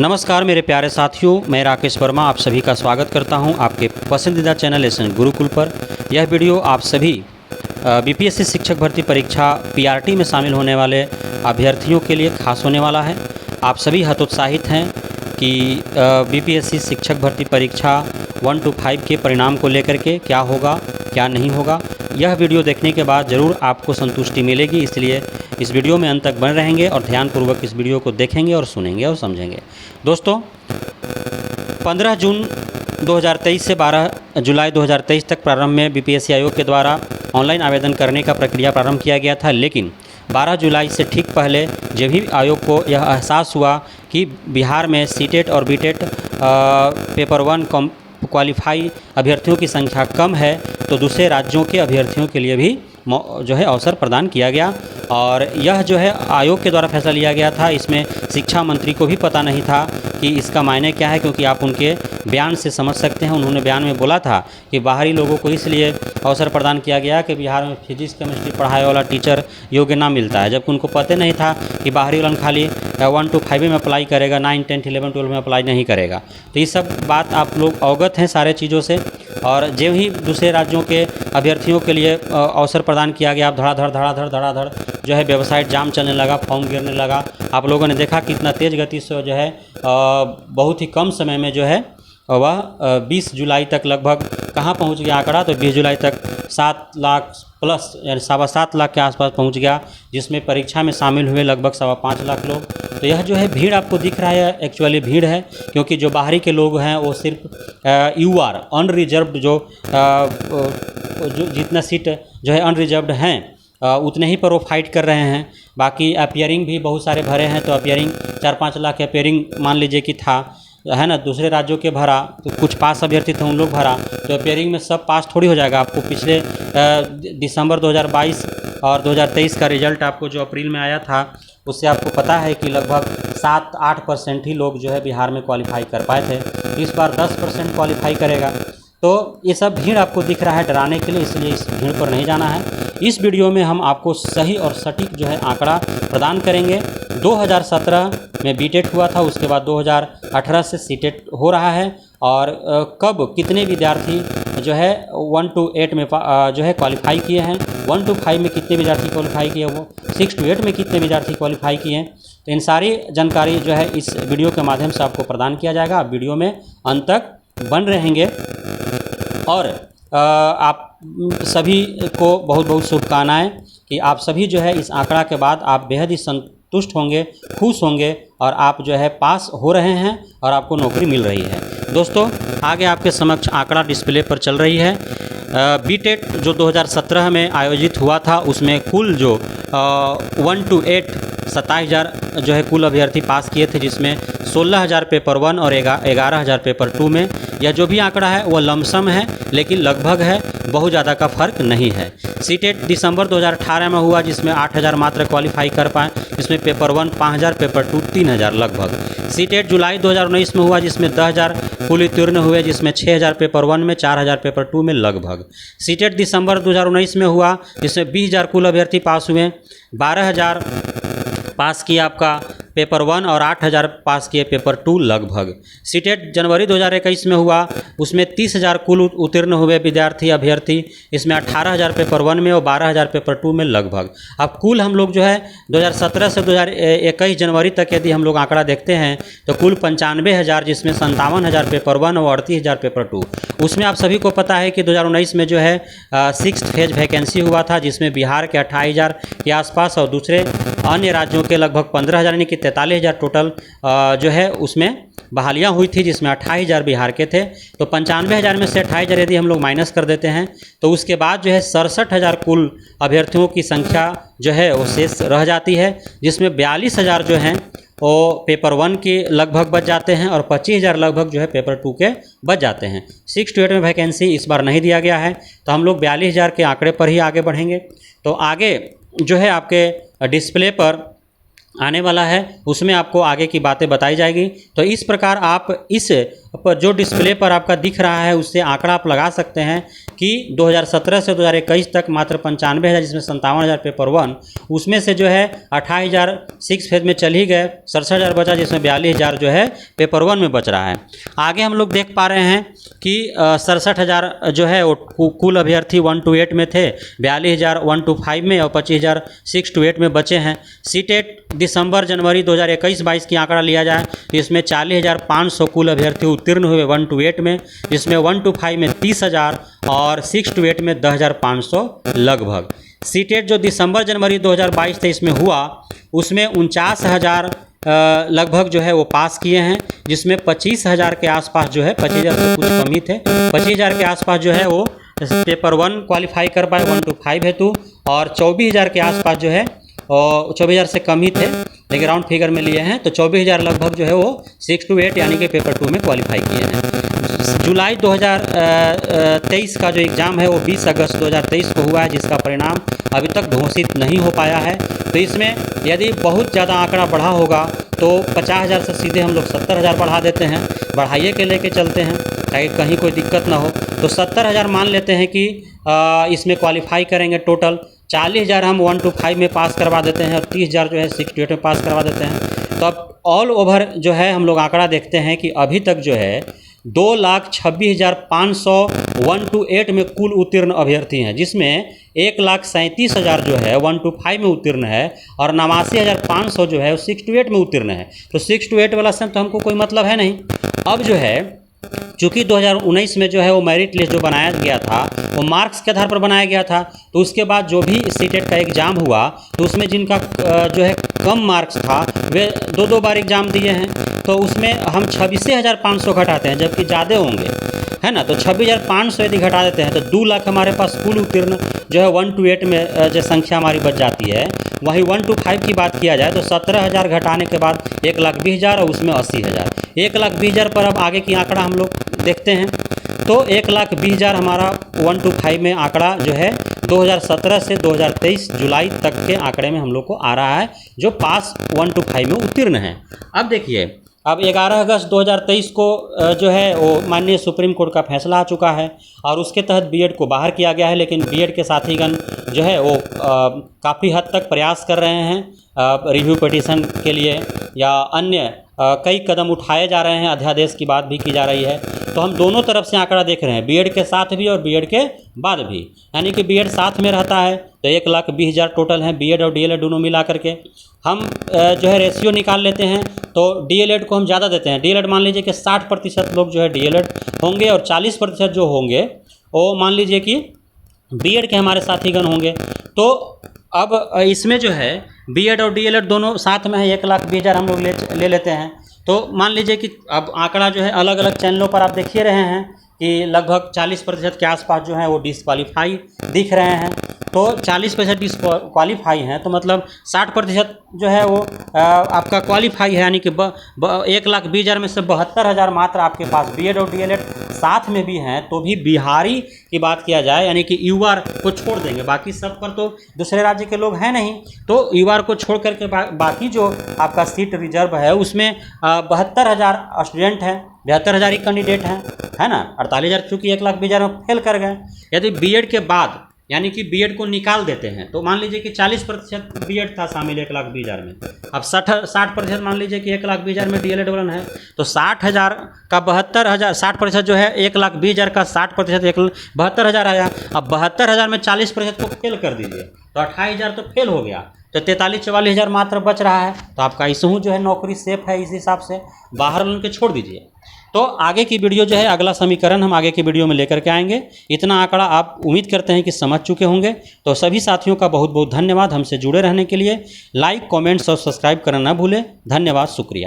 नमस्कार मेरे प्यारे साथियों, मैं राकेश वर्मा आप सभी का स्वागत करता हूं आपके पसंदीदा चैनल एसएन गुरुकुल पर। यह वीडियो आप सभी बीपीएससी शिक्षक भर्ती परीक्षा पीआरटी में शामिल होने वाले अभ्यर्थियों के लिए खास होने वाला है। आप सभी हतोत्साहित हैं कि बीपीएससी शिक्षक भर्ती परीक्षा 1 to 5 के परिणाम को लेकर के क्या होगा क्या नहीं होगा। यह वीडियो देखने के बाद ज़रूर आपको संतुष्टि मिलेगी, इसलिए इस वीडियो में अंत तक बने रहेंगे और ध्यानपूर्वक इस वीडियो को देखेंगे और सुनेंगे और समझेंगे। दोस्तों, 15 जून 2023 से 12 जुलाई 2023 तक प्रारंभ में बीपीएससी आयोग के द्वारा ऑनलाइन आवेदन करने का प्रक्रिया प्रारंभ किया गया था, लेकिन 12 जुलाई से ठीक पहले जब भी आयोग को यह एहसास हुआ कि बिहार में सीटेट और बीटेट पेपर 1 क्वालिफाई अभ्यर्थियों की संख्या कम है, तो दूसरे राज्यों के अभ्यर्थियों के लिए भी जो है अवसर प्रदान किया गया। और यह जो है आयोग के द्वारा फैसला लिया गया था। इसमें शिक्षा मंत्री को भी पता नहीं था कि इसका मायने क्या है, क्योंकि आप उनके बयान से समझ सकते हैं। उन्होंने बयान में बोला था कि बाहरी लोगों को इसलिए अवसर प्रदान किया गया कि बिहार में फिजिक्स केमिस्ट्री पढ़ाए वाला टीचर योग्य ना मिलता है, जबकि उनको पता नहीं था कि बाहरी वाला खाली 1 to 5 में अप्लाई करेगा, 9, 10, 11, 12 में अप्लाई नहीं करेगा। तो ये सब बात आप लोग अवगत हैं सारे चीज़ों से। और जो ही दूसरे राज्यों के अभ्यर्थियों के लिए अवसर प्रदान किया गया, धड़ाधड़ जो है वेबसाइट जाम चलने लगा, फॉर्म गिरने लगा। आप लोगों ने देखा कि इतना तेज़ गति से जो है बहुत ही कम समय में जो है वह 20 जुलाई तक लगभग कहाँ पहुंच गया आंकड़ा, तो 20 जुलाई तक 7 लाख प्लस यानी 7.25 लाख के आसपास पहुंच गया, जिसमें परीक्षा में शामिल हुए लगभग 5.25 लाख लोग। तो यह जो है भीड़ आपको दिख रहा है, एक्चुअली भीड़ है, क्योंकि जो बाहरी के लोग हैं वो सिर्फ यूआर अनरिजर्व्ड जो जितना सीट जो है अनरिजर्व्ड हैं उतने ही पर वो फाइट कर रहे हैं। बाकी अपियरिंग भी बहुत सारे भरे हैं, तो अपियरिंग 4-5 लाख अपियरिंग मान लीजिए कि था, है ना। दूसरे राज्यों के भरा तो कुछ पास अभ्यर्थी थे, उन लोग भरा, तो अपियरिंग में सब पास थोड़ी हो जाएगा। आपको पिछले दिसंबर 2022 और 2023 का रिजल्ट आपको जो अप्रैल में आया था, उससे आपको पता है कि लगभग 7-8% ही लोग जो है बिहार में क्वालिफाई कर पाए थे। इस बार 10% क्वालिफाई करेगा। तो ये सब भीड़ आपको दिख रहा है डराने के लिए, इसलिए इस भीड़ पर नहीं जाना है। इस वीडियो में हम आपको सही और सटीक जो है आंकड़ा प्रदान करेंगे। 2017 में बीटेट हुआ था, उसके बाद 2018 से सीटेट हो रहा है, और कब कितने विद्यार्थी जो है 1 to 8 में जो है क्वालिफाई किए हैं, 1 to 5 में कितने विद्यार्थी क्वालिफाई किए, वो 6 to 8 में कितने विद्यार्थी क्वालिफाई किए हैं। तो इन सारी जानकारी जो है इस वीडियो के माध्यम से आपको प्रदान किया जाएगा। आप वीडियो में अंत तक बन रहेंगे। और आप सभी को बहुत बहुत शुभकामनाएं कि आप सभी जो है इस आंकड़ा के बाद आप बेहद ही संतुष्ट होंगे, खुश होंगे, और आप जो है पास हो रहे हैं और आपको नौकरी मिल रही है। दोस्तों, आगे आपके समक्ष आंकड़ा डिस्प्ले पर चल रही है। बीटेट जो 2017 में आयोजित हुआ था, उसमें कुल जो 1 to 8 27,000 जो है कुल अभ्यर्थी पास किए थे, जिसमें 16,000 पेपर 1 और 11,000 पेपर 2 में। यह जो भी आंकड़ा है वह लमसम है, लेकिन लगभग है, बहुत ज़्यादा का फर्क नहीं है। सीटेट दिसंबर 2018 में हुआ, जिसमें 8,000 मात्र क्वालिफाई कर पाए, जिसमें पेपर 1 5,000, पेपर 2 3,000 लगभग। सीटेट जुलाई 2019 में हुआ, जिसमें 10,000 कुल उत्तीर्ण हुए, जिसमें 6,000 पेपर 1 में, 4,000 पेपर 2 में लगभग। सीटेट दिसंबर 2019 में हुआ, जिसमें 20,000 कुल अभ्यर्थी पास हुए, 12,000 पास किया आपका पेपर 1 और 8,000 पास किए पेपर 2 लगभग। सीटेट जनवरी 2021 में हुआ, उसमें 30,000 कुल उत्तीर्ण हुए विद्यार्थी अभ्यर्थी, इसमें 18,000 पेपर 1 में और 12,000 पेपर 2 में लगभग। अब कुल हम लोग जो है 2017 से 2021 जनवरी तक यदि हम लोग आंकड़ा देखते हैं, तो कुल 95,000, जिसमें 57,000 पेपर 1 और 38,000 पेपर 2। उसमें आप सभी को पता है कि 2019 में जो है 6th फेज वैकेंसी हुआ था, जिसमें बिहार के 28,000 के आसपास और दूसरे अन्य राज्यों के लगभग 15,000 यानी कि 43,000 टोटल जो है उसमें बहालियाँ हुई थी, जिसमें 28,000 बिहार के थे। तो 95,000 में से 28,000 यदि हम लोग माइनस कर देते हैं, तो उसके बाद जो है 67,000 कुल अभ्यर्थियों की संख्या जो है वो शेष रह जाती है, जिसमें 42,000 जो हैं वो पेपर 1 के लगभग बच जाते हैं और 25,000 लगभग जो है पेपर 2 के बच जाते हैं। 6 to 8 में वैकेंसी इस बार नहीं दिया गया है, तो हम लोग 42,000 के आंकड़े पर ही आगे बढ़ेंगे। तो आगे जो है आपके डिस्प्ले पर आने वाला है, उसमें आपको आगे की बातें बताई जाएगी। तो इस प्रकार आप इस जो डिस्प्ले पर आपका दिख रहा है उससे आंकड़ा आप लगा सकते हैं कि 2017 से 2021 तक मात्र 95,000, जिसमें 57,000 पेपर 1, उसमें से जो है 28,000 6 फेज में चल ही गए, 67,000 बचा, जिसमें 42,000 जो है पेपर 1 में बच रहा है। आगे हम लोग देख पा रहे हैं कि 67,000 जो है वो कुल अभ्यर्थी 1 to 8 में थे, 42,000 1 to 5 में और 25,000 6 to 8 में बचे हैं। सीटेट दिसंबर जनवरी 2021-22 की आंकड़ा लिया जाए तो इसमें 40,500 कुल अभ्यर्थी उत्तीर्ण हुए 1 to 8 में, जिसमें 1 to 5 में 30,000 और 6 to 8 में 10,500 लगभग। सीटेट जो दिसंबर जनवरी 2022 से इसमें हुआ उसमें 49,000 लगभग जो है वो पास किए हैं, जिसमें 25,000 के आसपास जो है, 25,000 से कुछ कम ही थे, 25,000 के आसपास जो है वो पेपर 1 क्वालिफाई कर पाए 1 to 5 हेतु, और 24,000 के आसपास जो है, और 24,000 से कम ही थे लेकिन राउंड फिगर में लिए हैं, तो 24,000 लगभग जो है वो 6 to 8 यानी कि पेपर 2 में क्वालिफाई किए हैं। जुलाई 2023 का जो एग्ज़ाम है वो 20 अगस्त 2023 को हुआ है, जिसका परिणाम अभी तक घोषित नहीं हो पाया है। तो इसमें यदि बहुत ज़्यादा आंकड़ा बढ़ा होगा तो 50,000 से सीधे हम लोग 70,000 बढ़ा देते हैं, बढ़ाइए के लेके चलते हैं ताकि कहीं कोई दिक्कत ना हो। तो 70,000 मान लेते हैं कि इसमें क्वालिफाई करेंगे। टोटल 40,000 हम 1 to 5 में पास करवा देते हैं और 30,000 जो है 6 to 8 में पास करवा देते हैं। तो अब ऑल ओवर जो है हम लोग आंकड़ा देखते हैं कि अभी तक जो है 2,26,500 1 to 8 में कुल उत्तीर्ण अभ्यर्थी हैं, जिसमें 1,37,000 जो है 1 to 5 में उत्तीर्ण है और 89,500 जो है 6 to 8 में उत्तीर्ण है। तो 6 to 8 वाला से तो हमको कोई मतलब है नहीं। अब जो है चूँकि 2019 में जो है वो मेरिट लिस्ट जो बनाया गया था वो मार्क्स के आधार पर बनाया गया था, तो उसके बाद जो भी सीटेट का एग्ज़ाम हुआ तो उसमें जिनका जो है कम मार्क्स था वे 2 बार एग्ज़ाम दिए हैं, तो उसमें हम 26,500 घटाते हैं, जबकि ज़्यादा होंगे, है ना। तो 26,500 यदि घटा देते हैं तो 2 लाख हमारे पास कुल उत्तीर्ण जो है 1 to 8 में जो संख्या हमारी बच जाती है। वहीं 1 to 5 की बात किया जाए तो 17,000 घटाने के बाद 1,20,000 और उसमें 80,000, 1,20,000 पर अब आगे की आंकड़ा हम लोग देखते हैं। तो 1,20,000 हमारा 1 to 5 में आंकड़ा जो है 2017 से 2023 जुलाई तक के आंकड़े में हम लोग को आ रहा है, जो पास 1 to 5 में उत्तीर्ण है। अब देखिए, अब 11 अगस्त 2023 को जो है वो माननीय सुप्रीम कोर्ट का फैसला आ चुका है और उसके तहत बीएड को बाहर किया गया है, लेकिन बीएड के साथीगण जो है वो काफ़ी हद तक प्रयास कर रहे हैं रिव्यू पिटीशन के लिए या अन्य कई कदम उठाए जा रहे हैं, अध्यादेश की बात भी की जा रही है। तो हम दोनों तरफ से आंकड़ा देख रहे हैं, बीएड के साथ भी और बीएड के बाद भी, यानी कि बीएड साथ में रहता है तो 1,20,000 टोटल हैं, बीएड और डीएलएड दोनों मिला करके। हम जो है रेशियो निकाल लेते हैं तो डीएलएड को हम ज़्यादा देते हैं। डीएलएड मान लीजिए कि 60% लोग जो है डीएलएड होंगे और 40% जो होंगे वो मान लीजिए कि बीएड के हमारे साथीगण होंगे। तो अब इसमें जो है बीएड और डीएलएड दोनों साथ में है, 1,20,000 हम लोग ले लेते हैं। तो मान लीजिए कि अब आंकड़ा जो है अलग अलग चैनलों पर आप देख ही रहे हैं कि लगभग 40% के आसपास जो है वो डिसक्वालीफाई दिख रहे हैं। तो 40% डिसक्वालीफाई हैं, तो मतलब 60% जो है वो आपका क्वालिफाई है, यानी कि 1,20,000 में से 72,000 मात्र आपके पास बीएड और डीएलएड साथ में भी हैं। तो भी बिहारी की बात किया जाए, यानी कि यूआर को छोड़ देंगे, बाकी सब पर तो दूसरे राज्य के लोग हैं नहीं, तो यूआर को छोड़ करके बाकी जो आपका सीट रिजर्व है उसमें 72,000 स्टूडेंट हैं, 72,000 ही कैंडिडेट हैं, है ना। 48,000 चूँकि 1,20,000 में फेल कर गए। यदि बीएड के बाद यानी कि बीएड को निकाल देते हैं तो मान लीजिए कि 40% बीएड था शामिल 1,20,000 में, अब 60% मान लीजिए कि 1,20,000 में डीएलएड वाला है, तो 60,000 का 72,000, 60% जो है 1,20,000 का 60% 72,000 आया। अब 72,000 में 40% को फेल कर दीजिए तो 28,000 तो फेल हो गया, तो 43-44,000 मात्र बच रहा है। तो आपका इसहूँ जो है नौकरी सेफ है, इस हिसाब से बाहर उनके छोड़ दीजिए। तो आगे की वीडियो जो है अगला समीकरण हम आगे की वीडियो में लेकर के आएंगे। इतना आंकड़ा आप उम्मीद करते हैं कि समझ चुके होंगे। तो सभी साथियों का बहुत बहुत धन्यवाद हमसे जुड़े रहने के लिए। लाइक, कमेंट्स और सब्सक्राइब करना ना भूलें। धन्यवाद, शुक्रिया।